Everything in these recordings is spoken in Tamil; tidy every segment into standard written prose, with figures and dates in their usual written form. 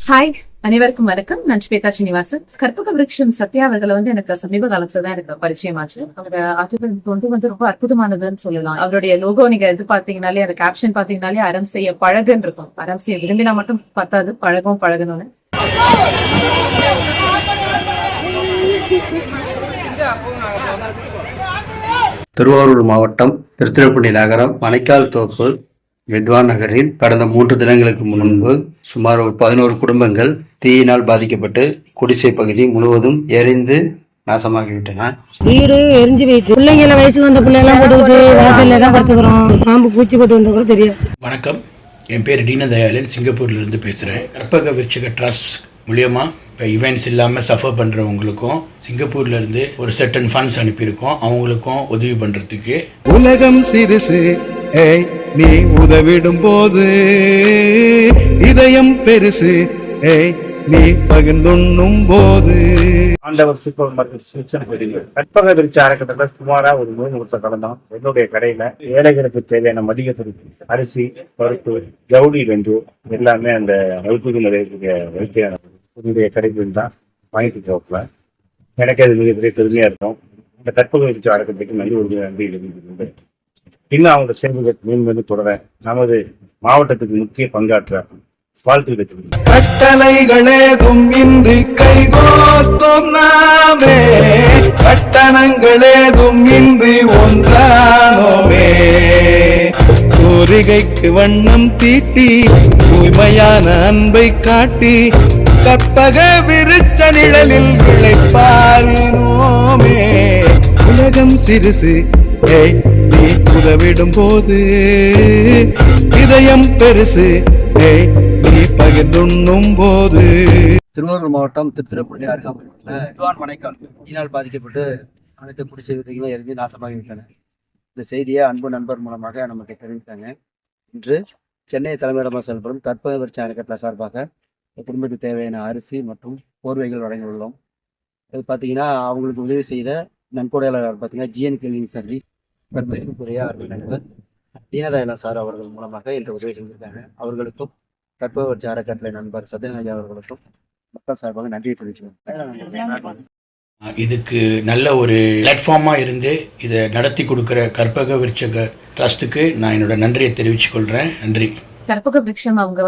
ஹாய், அனைவருக்கும் வணக்கம். நான் ஸ்வேதா ஸ்ரீனிவாசன். கற்பக விருட்சம் சத்யா அவர்களை எனக்கு சமீப காலத்துலதான் எனக்கு பரிச்சயமாச்சு. அவரோட ஆர்டிகல் தொண்டு ரொம்ப அற்புதமானதுன்னு சொல்லலாம். அவருடைய லோகோ நீங்க எது பாத்தீங்கன்னாலே, அந்த கேப்ஷன் பாத்தீங்கன்னாலே அறம் செய்ய பழகுன்னு இருக்கும். அறம் செய்ய விரும்பினா மட்டும் பத்தாது, பழகணும்னு. திருவாரூர் மாவட்டம் திருத்துறைப்பூண்டி நகரம் மணைக்கால் தோப்பு வித்வான் நகரில் கடந்த 3 தினங்களுக்கு முன்பு சுமார் 11 குடும்பங்கள் தீயினால் பாதிக்கப்பட்டு குடிசை பகுதி முழுவதும் எரிந்து நாசமாகிவிட்டன. வீடு எரிஞ்சு போயிடுச்சு. பிள்ளைங்கள வயசுக்கு வந்த பிள்ளைங்க போட்டுக்கிட்டு வாசல்ல தான் படுத்துக்கிறோம். பாம்பு பூச்சி போட்டு வந்த கூட தெரியாது. வணக்கம், என் பேர் தீனதயாளன், சிங்கப்பூர்லேருந்து பேசுகிறேன். கற்பக விருட்சக ட்ரஸ்ட் மூலியமாக இப்போ இவெண்ட்ஸ் இல்லாமல் சஃபர் பண்ணுறவங்களுக்கும் சிங்கப்பூர்லேருந்து ஒரு சர்டன் ஃபண்ட்ஸ் அனுப்பியிருக்கோம். அவங்களுக்கும் உதவி பண்ணுறதுக்கு. உலகம் சிறுசு, நீ உதவிடும் போது இதயம் பெருசு, நீ பகிர்ந்துண்ணும் போது. ஆண்டவர் சூப்பர் மார்க்கெட் கற்பக விருட்ச அறக்கட்டளை சுமாரா ஒரு 3 வருஷ காலம் தான் என்னுடைய கடையில ஏழைகளுக்கு தேவையான மளிகை பொருட்கள், அரிசி, பருப்பு, ஜவுளி வென்று எல்லாமே அந்த வகுப்புகள் வைத்தியான என்னுடைய கடைகள் தான் வாங்கிட்டு போகல. எனக்கு அது மிகப்பெரிய பெருமையா இருக்கும். இந்த கற்பக விருட்ச அறக்கட்டளைக்கு நன்றி எழுதிட்டு இன்னும் அவங்க சேவைகள் மேன்மேலும் தொடர நமது மாவட்டத்துக்கு முக்கிய பங்காற்ற வாழ்த்துக்கள். கட்டளைகளேதும் இன்றி கைகோத்தும் நாமே, கட்டணங்களேதும் இன்றி ஒன்றானோமே. கோரிகைக்கு வண்ணம் தீட்டி தூய்மையான அன்பை காட்டி கற்பக விருட்ச நிழலில் விளைப்பாரினோமே. உலகம் சிறுசு, நீ உதவிடும் போது இதயம் பெருசு, நீ பகிர்ந்துண்ணும் போது. திருவாரூர் மாவட்டம் திருத்துறைப்பூண்டி வித்வான் மணைக்கால் தீயினால் பாதிக்கப்பட்டு அனைத்து குடிசை வீடுகளும் எரிந்து நாசமாகிவிட்டன. இந்த செய்தியை அன்பு நண்பர் மூலமாக நமக்கு தெரிவித்தாங்க. இன்று சென்னை தலைமையிடமாக செயல்படும் கற்பக விருட்ச அறக்கட்டளை சார்பாக குடும்பத்துக்கு தேவையான அரிசி மற்றும் போர்வைகள் வழங்கியுள்ளோம். இது பார்த்தீங்கன்னா அவங்களுக்கு உதவி செய்த நன்கொடையாளர் பார்த்தீங்கன்னா ஜிஎன் கிளீனிங் சர்வீஸ் பெருமைக்குரிய நண்பர் தீனதயாளன் சார் அவர்கள் மூலமாக இன்று உதவி செஞ்சிருக்காங்க. அவர்களுக்கும் கற்பக விருட்ச அறக்கட்டளை நண்பர் சத்யநாராயணன் அவர்களுக்கும் மக்கள் சார்பாக நன்றியை தெரிவிச்சுக்கிறேன். இதுக்கு நல்ல ஒரு பிளாட்ஃபார்மாக இருந்து இதை நடத்தி கொடுக்குற கற்பக விருட்சக ட்ரஸ்ட்டுக்கு நான் என்னோட நன்றியை தெரிவித்துக் கொள்கிறேன். நன்றி. கற்பக விருட்சம் அவங்க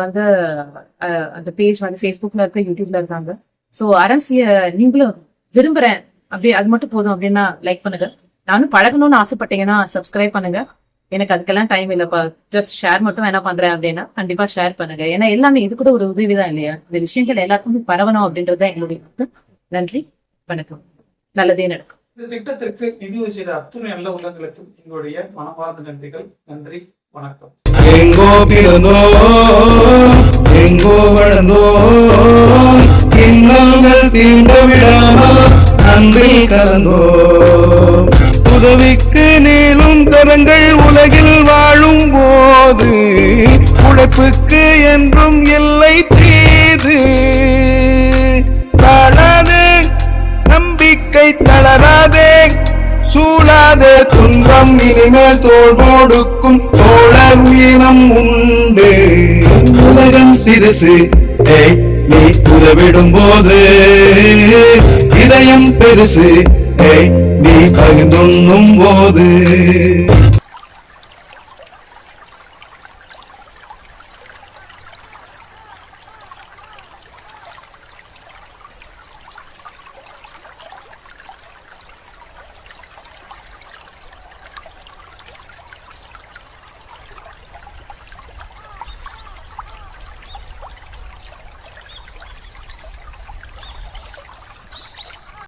அந்த பேஜ் ஃபேஸ்புக்ல இருக்க, யூடியூப்ல இருக்காங்க. ஸோ அறம் செய்ய நீங்களும் விரும்புறேன் அப்படி அது மட்டும் போதும் அப்படின்னா லைக் பண்ணுங்க. நானும் பழகணும்னு ஆசைப்பட்டீங்கன்னா சப்ஸ்கிரைப் பண்ணுங்க. எனக்கு அதுக்கெல்லாம் டைம் இல்லப்பா, ஜஸ்ட் ஷேர் மட்டும் என்ன பண்றேன் அப்படின்னா கண்டிப்பா ஷேர் பண்ணுங்க. ஏன்னா எல்லாமே இது கூட ஒரு உதவிதான் இல்லையா? இந்த விஷயங்கள் எல்லாருக்குமே பரவணும் அப்படின்றதுதான் எங்களுடைய நன்றி. வணக்கம். நல்லதே நடக்கும். இந்த திட்டத்திற்கு நிதி செய்த அத்துணை நல்ல உள்ளங்களுக்கு எங்களுடைய மனமார்ந்த நன்றிகள். நன்றி, வணக்கம். எங்கோ பிறந்தோ எங்கோ வளர்ந்தோ இன்னல்கள் தீண்ட விடாமல் அன்பில் கலந்தோ. உதவிக்கு நீளும் கரங்கள் உலகில் வாழும் போது உழைப்புக்கு என்றும் எல்லை தீது. தாழாதே, நம்பிக்கை தளராதே, சூழாதே துன்பம் இனிமேல் தோள் கொடுக்கும் தோழர் உயிரம் உண்டு. உலகம் சிறுசு, நீ உதவிடும் போது இதயம் பெருசு, நீ பகிர்ந்துண்ணும் போது.